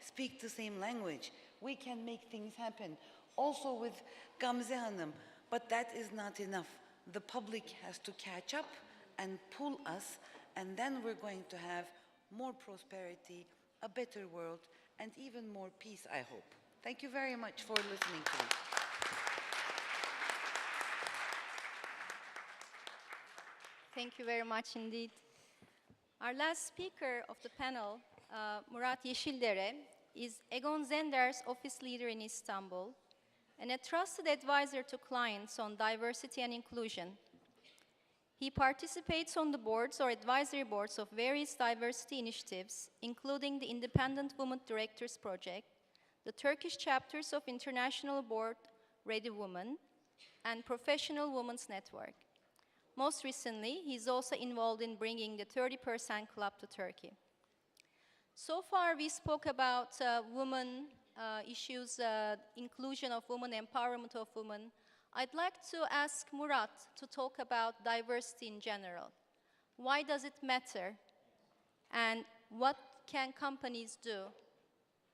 speak the same language. We can make things happen. Also with Gamze Hanım, but that is not enough. The public has to catch up and pull us, and then we're going to have more prosperity, a better world, and even more peace, I hope. Thank you very much for listening to me. Thank you very much indeed. Our last speaker of the panel, Murat Yeşildere, is Egon Zender's office leader in Istanbul and a trusted advisor to clients on diversity and inclusion. He participates on the boards or advisory boards of various diversity initiatives, including the Independent Women Directors Project, the Turkish chapters of International Board Ready Women, and Professional Women's Network. Most recently, he's also involved in bringing the 30% Club to Turkey. So far, we spoke about women issues, inclusion of women, empowerment of women. I'd like to ask Murat to talk about diversity in general. Why does it matter? And what can companies do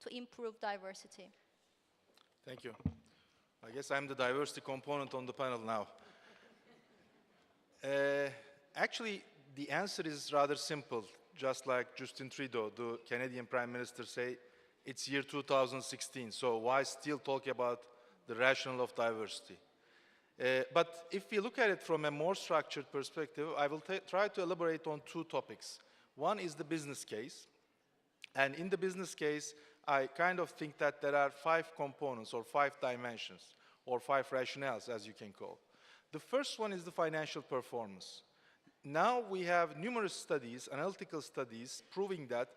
to improve diversity? Thank you. I guess I'm the diversity component on the panel now. Actually, the answer is rather simple. Just like Justin Trudeau, the Canadian Prime Minister, say, it's year 2016, so why still talk about the rationale of diversity? But if we look at it from a more structured perspective, I will try to elaborate on two topics. One is the business case, and in the business case, I kind of think that there are 5 components or 5 dimensions or 5 rationales, as you can call. The first one is the financial performance. Now we have numerous studies, analytical studies, proving that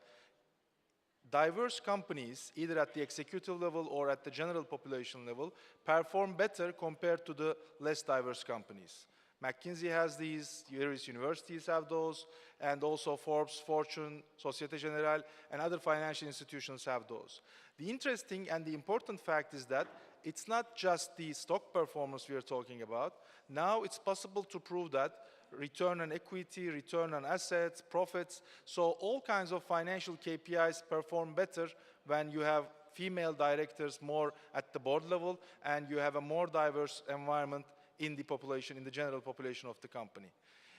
diverse companies, either at the executive level or at the general population level, perform better compared to the less diverse companies. McKinsey has these, various universities have those, and also Forbes, Fortune, Societe Generale, and other financial institutions have those. The interesting and the important fact is that it's not just the stock performance we are talking about. Now it's possible to prove that return on equity, return on assets, profits, so all kinds of financial KPIs perform better when you have female directors more at the board level and you have a more diverse environment in the population, in the general population of the company.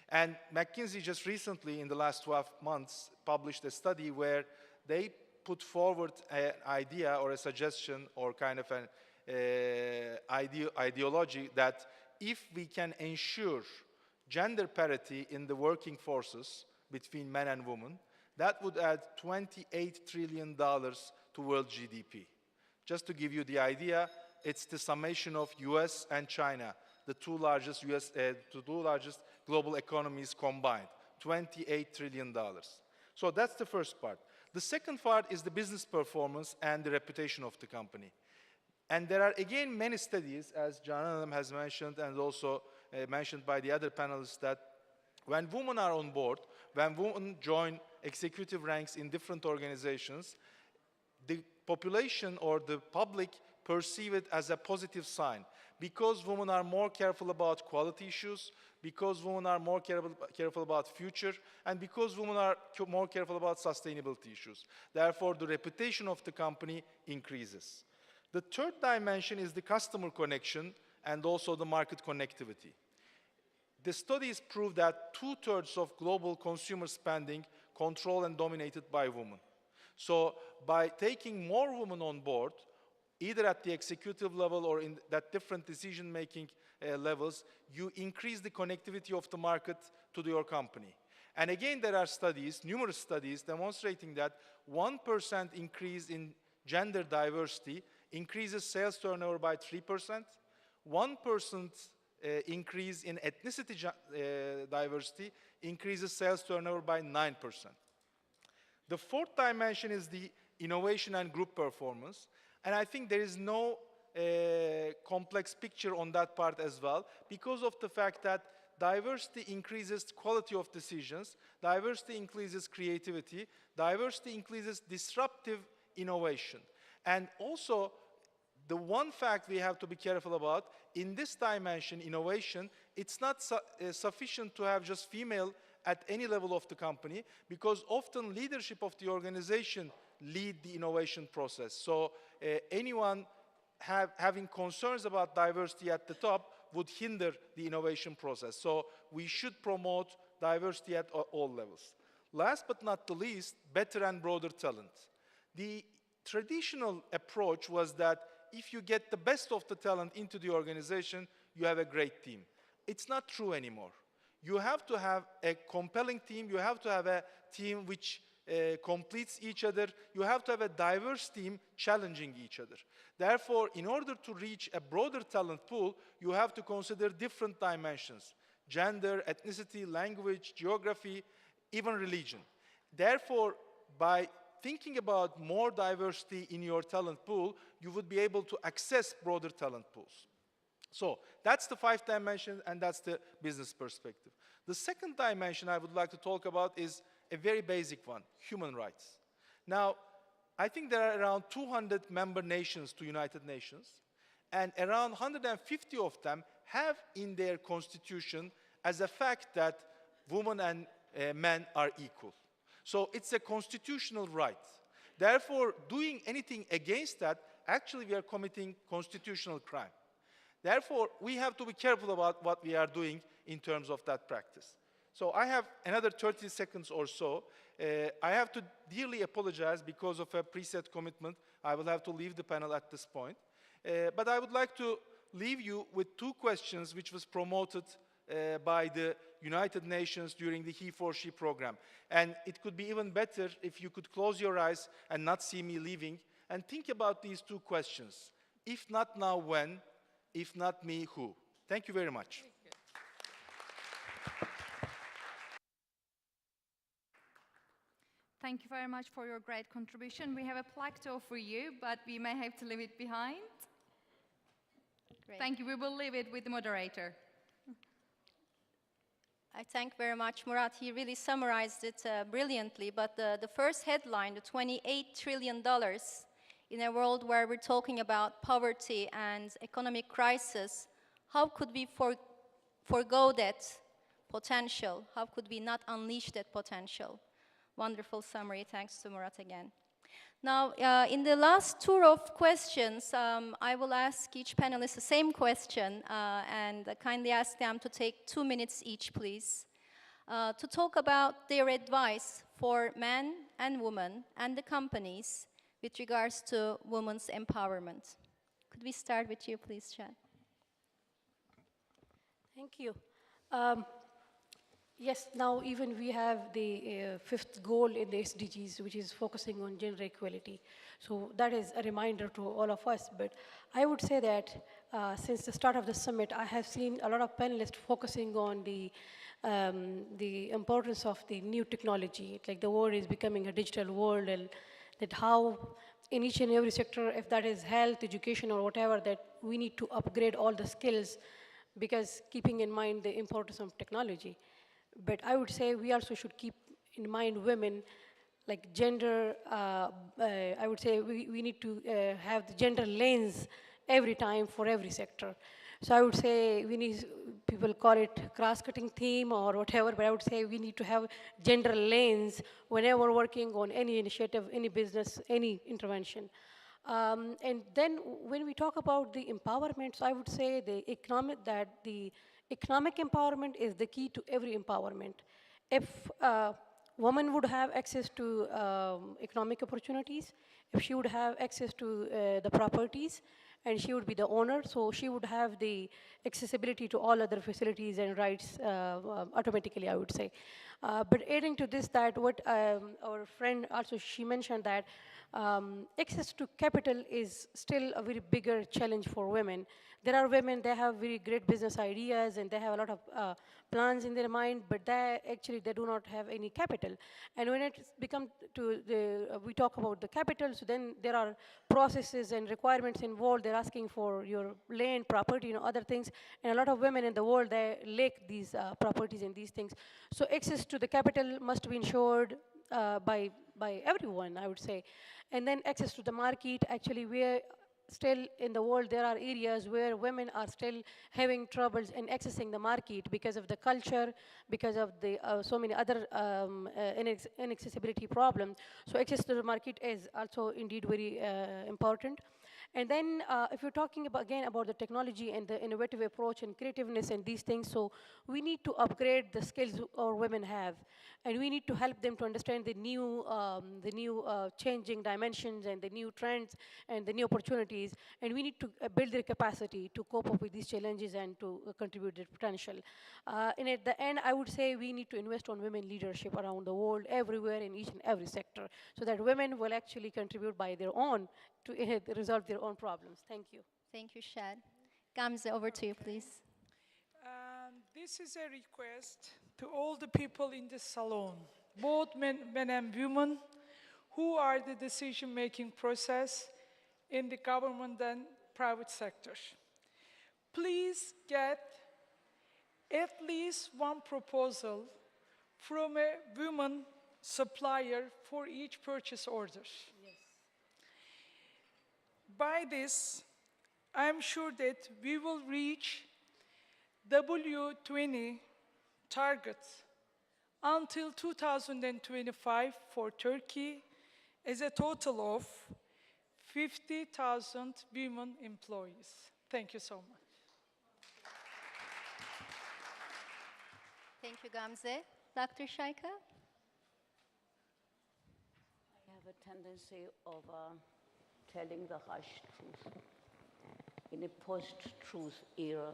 And McKinsey just recently, in the last 12 months, published a study where they put forward an idea or a suggestion or kind of an ideology that if we can ensure gender parity in the working forces between men and women, that would add $28 trillion to world GDP. Just to give you the idea, it's the summation of US and China, the two largest global economies combined, $28 trillion. So that's the first part. The second part is the business performance and the reputation of the company. And there are, again, many studies, as Canan has mentioned, and also mentioned by the other panelists, that when women are on board, when women join executive ranks in different organizations, the population or the public perceive it as a positive sign. Because women are more careful about quality issues, because women are more careful about future, and because women are more careful about sustainability issues. Therefore, the reputation of the company increases. The third dimension is the customer connection and also the market connectivity. The studies prove that 2/3 of global consumer spending controlled and dominated by women. So by taking more women on board, either at the executive level or in that different decision-making levels, you increase the connectivity of the market to your company. And again, there are studies, numerous studies, demonstrating that 1% increase in gender diversity increases sales turnover by 3%, 1% increase in ethnicity diversity increases sales turnover by 9%. The fourth dimension is the innovation and group performance. And I think there is no complex picture on that part as well, because of the fact that diversity increases quality of decisions, diversity increases creativity, diversity increases disruptive innovation. And also, the one fact we have to be careful about, in this dimension, innovation, it's not sufficient to have just female at any level of the company, because often leadership of the organization lead the innovation process. So anyone having concerns about diversity at the top would hinder the innovation process. So we should promote diversity at all levels. Last but not the least, better and broader talent. The traditional approach was that if you get the best of the talent into the organization, you have a great team. It's not true anymore. You have to have a compelling team. You have to have a team which completes each other. You have to have a diverse team challenging each other. Therefore, in order to reach a broader talent pool, you have to consider different dimensions: gender, ethnicity, language, geography, even religion. Therefore, by thinking about more diversity in your talent pool, you would be able to access broader talent pools. So that's the 5th dimension, and that's the business perspective. The second dimension I would like to talk about is a very basic one: human rights. Now, I think there are around 200 member nations to United Nations, and around 150 of them have in their constitution as a fact that women and men are equal. So it's a constitutional right. Therefore, doing anything against that, actually we are committing constitutional crime. Therefore, we have to be careful about what we are doing in terms of that practice. So I have another 30 seconds or so. I have to dearly apologize because of a preset commitment. I will have to leave the panel at this point. But I would like to leave you with 2 questions which was promoted by the United Nations during the He4She program. And it could be even better if you could close your eyes and not see me leaving and think about these 2 questions. If not now, when? If not me, who? Thank you very much. Thank you very much for your great contribution. We have a plaque to offer you, but we may have to leave it behind. Great. Thank you. We will leave it with the moderator. I thank very much Murat. He really summarized it brilliantly. But the first headline, the $28 trillion, in a world where we're talking about poverty and economic crisis, how could we forgo that potential? How could we not unleash that potential? Wonderful summary. Thanks to Murat again. Now, in the last tour of questions, I will ask each panelist the same question and kindly ask them to take 2 minutes each, please, to talk about their advice for men and women and the companies with regards to women's empowerment. Could we start with you, please, Shan? Thank you. Yes, now even we have the 5th goal in the SDGs, which is focusing on gender equality. So that is a reminder to all of us. But I would say that since the start of the summit, I have seen a lot of panelists focusing on the importance of the new technology. Like the world is becoming a digital world, and that how in each and every sector, if that is health, education, or whatever, that we need to upgrade all the skills, because keeping in mind the importance of technology. But I would say we also should keep in mind women, like gender. I would say we need to have the gender lens every time for every sector. So I would say we need, people call it cross-cutting theme or whatever, but I would say we need to have gender lens whenever we're working on any initiative, any business, any intervention. And then when we talk about the empowerment, so I would say the economic empowerment is the key to every empowerment. If woman would have access to economic opportunities, if she would have access to the properties, and she would be the owner, so she would have the accessibility to all other facilities and rights automatically, I would say. But adding to this, that what our friend also, she mentioned that access to capital is still a very bigger challenge for women. There are women, they have very great business ideas and they have a lot of plans in their mind, but they do not have any capital. And when it becomes to we talk about the capital, so then there are processes and requirements involved. They're asking for your land, property, other things. And a lot of women in the world, they lack these properties and these things. So access to the capital must be ensured by everyone, I would say. And then access to the market, actually, where still in the world, there are areas where women are still having troubles in accessing the market because of the culture, because of the so many other inaccessibility problems. So access to the market is also indeed very important. And then if you're talking about, again, about the technology and the innovative approach and creativeness and these things, so we need to upgrade the skills our women have. And we need to help them to understand the new changing dimensions and the new trends and the new opportunities. And we need to build their capacity to cope up with these challenges and to contribute their potential. And at the end, I would say we need to invest on women leadership around the world, everywhere, in each and every sector, so that women will actually contribute by their own to resolve their own problems. Thank you. Thank you, Shad. Gamze, over to you, please. This is a request to all the people in this salon, both men and women, who are the decision-making process in the government and private sector. Please get at least one proposal from a woman supplier for each purchase order. Yes. By this, I am sure that we will reach W20 targets until 2025 for Turkey as a total of 50,000 women employees. Thank you so much. Thank you, Gamze. Dr. Shaika? I have a tendency of telling the harsh truth. In a post-truth era,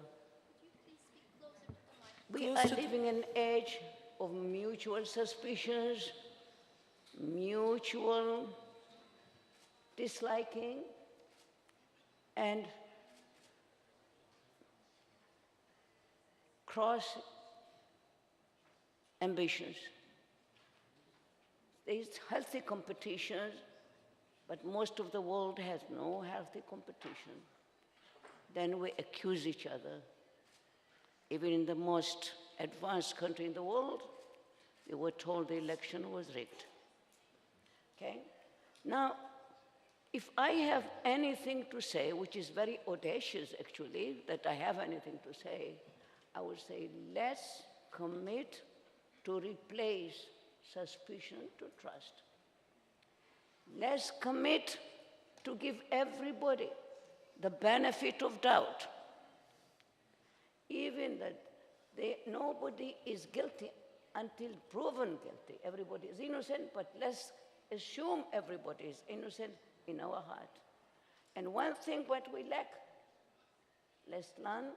we are living in an age of mutual suspicions, mutual disliking, and cross ambitions. There is healthy competition, but most of the world has no healthy competition. Then we accuse each other. Even in the most advanced country in the world, they were told the election was rigged. Okay? Now, if I have anything to say, which is very audacious actually, that I have anything to say, I would say let's commit to replace suspicion to trust. Let's commit to give everybody the benefit of doubt. Even that nobody is guilty until proven guilty. Everybody is innocent, but let's assume everybody is innocent in our heart. And one thing what we lack, let's learn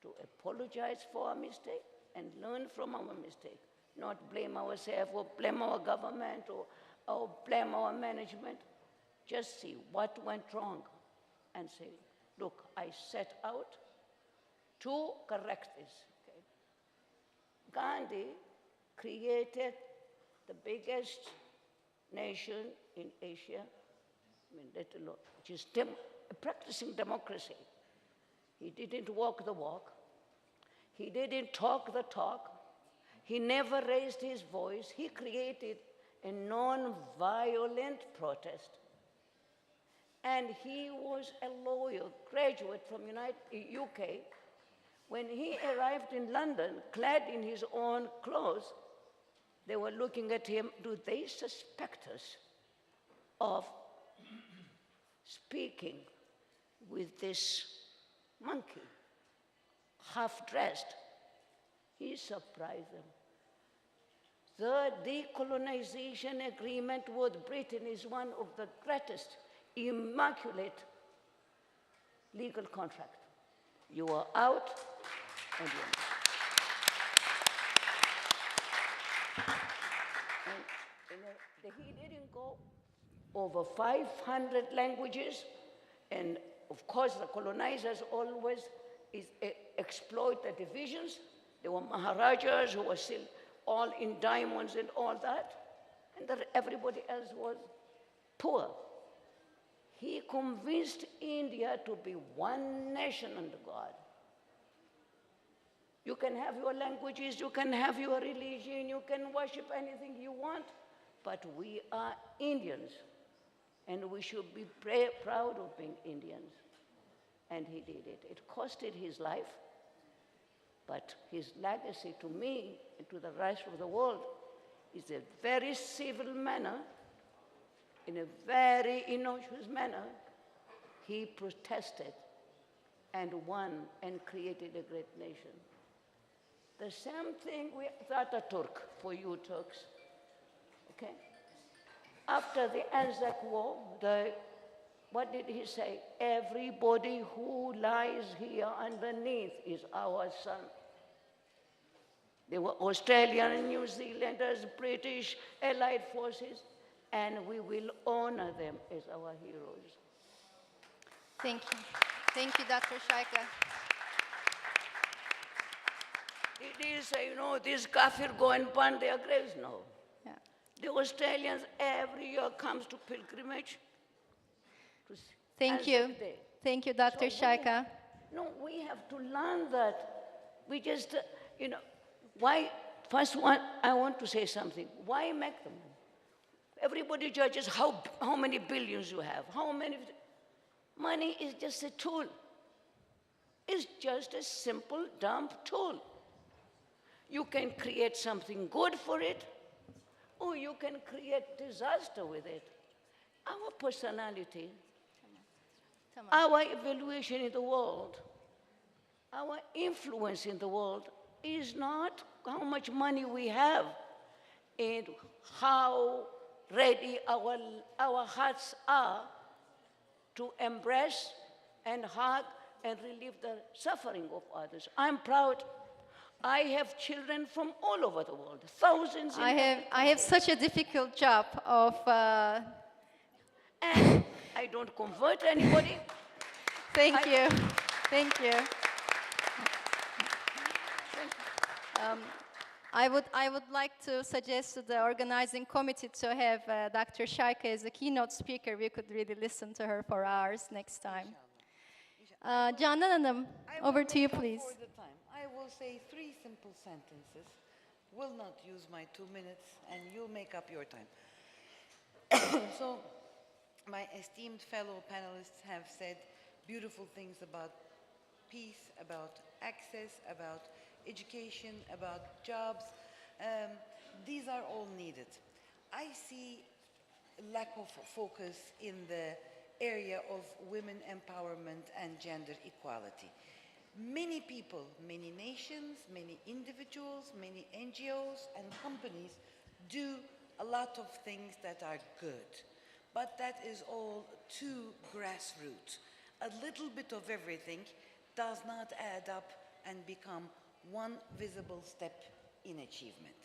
to apologize for our mistake and learn from our mistake. Not blame ourselves or blame our government or blame our management. Just see what went wrong and say, look, I set out to correct this. Okay? Gandhi created the biggest nation in Asia, let alone, which is practicing democracy. He didn't walk the walk. He didn't talk the talk. He never raised his voice. He created a non-violent protest. And he was a lawyer, graduate from UK. When he arrived in London, clad in his own clothes, they were looking at him. Do they suspect us of speaking with this monkey, half-dressed? He surprised them. The decolonization agreement with Britain is one of the greatest, immaculate legal contract. You are out, and you're and he didn't go over 500 languages, and of course the colonizers always exploit the divisions. There were Maharajas who were still all in diamonds and all that, and that everybody else was poor. He convinced India to be one nation under God. You can have your languages, you can have your religion, you can worship anything you want, but we are Indians. And we should be proud of being Indians. And he did it. It costed his life, but his legacy to me and to the rest of the world is a very civil manner, in a very innocuous manner. He protested and won and created a great nation. The same thing with Ataturk, for you Turks, okay? After the Anzac War, what did he say? Everybody who lies here underneath is our son. They were Australian, New Zealanders, British, Allied forces, and we will honor them as our heroes. Thank you. Thank you, Dr. Shaika. It is, these kafir go and burn their graves? No. Yeah. The Australians every year comes to pilgrimage. Thank you. Thank you, Dr. Shaika. We have to learn that. We just, why, first one, I want to say something. Why make them? Everybody judges how many billions you have, how many. Money is just a tool. It's just a simple, dumb tool. You can create something good for it, or you can create disaster with it. Our personality, our evaluation in the world, our influence in the world is not how much money we have and how ready our hearts are to embrace and hug and relieve the suffering of others. I'm proud. I have children from all over the world, thousands. I have such a difficult job of. And I don't convert anybody. Thank you. Thank you. I would like to suggest to the organizing committee to have Dr. Shaika as a keynote speaker. We could really listen to her for hours next time. Canan Hanım, over to you, please. I will say 3 simple sentences. Will not use my 2 minutes, and you'll make up your time. So, my esteemed fellow panelists have said beautiful things about peace, about access, about education, about jobs. These are all needed. I see lack of focus in the area of women empowerment and gender equality. Many people, many nations, many individuals, many NGOs and companies do a lot of things that are good, but that is all too grassroots. A little bit of everything does not add up and become one visible step in achievement.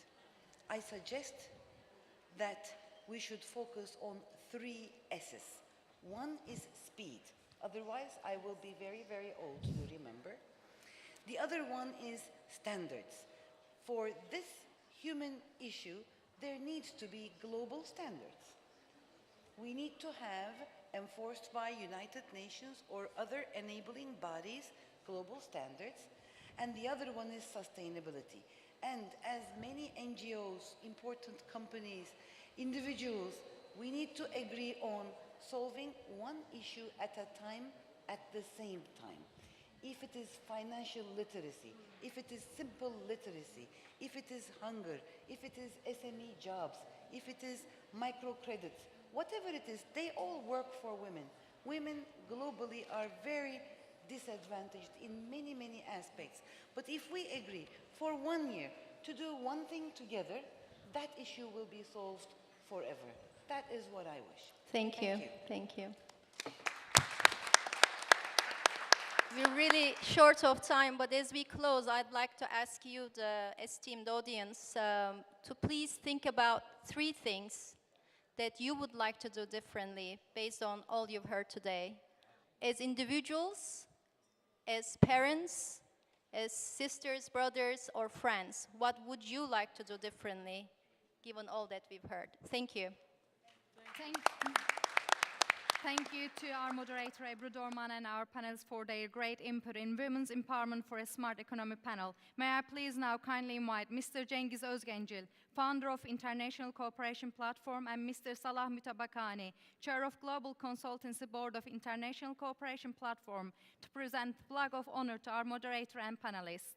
I suggest that we should focus on 3 S's. One is speed. Otherwise, I will be very, very old, you remember. The other one is standards. For this human issue, there needs to be global standards. We need to have, enforced by United Nations or other enabling bodies, global standards. And the other one is sustainability. And as many NGOs, important companies, individuals, we need to agree on solving one issue at a time, at the same time. If it is financial literacy, if it is simple literacy, if it is hunger, if it is SME jobs, if it is microcredits, whatever it is, they all work for women. Women globally are very disadvantaged in many, many aspects. But if we agree for 1 year to do one thing together, that issue will be solved forever. That is what I wish. Thank you. Thank you. We're really short of time, but as we close, I'd like to ask you, the esteemed audience, to please think about 3 things that you would like to do differently based on all you've heard today. As individuals, as parents, as sisters, brothers, or friends, what would you like to do differently given all that we've heard? Thank you. Thank you. Thank you to our moderator, Ebru Dorman, and our panelists for their great input in Women's Empowerment for a Smart Economy panel. May I please now kindly invite Mr. Cengiz Özgencil, founder of International Cooperation Platform, and Mr. Salah Mütabakani, chair of Global Consultancy Board of International Cooperation Platform, to present the flag of honor to our moderator and panelists.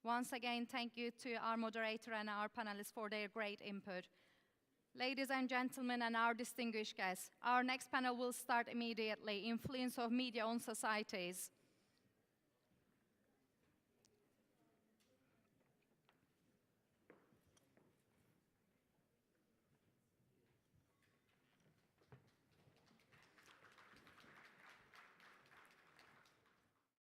Once again, thank you to our moderator and our panelists for their great input. Ladies and gentlemen, and our distinguished guests, our next panel will start immediately, Influence of Media on Societies.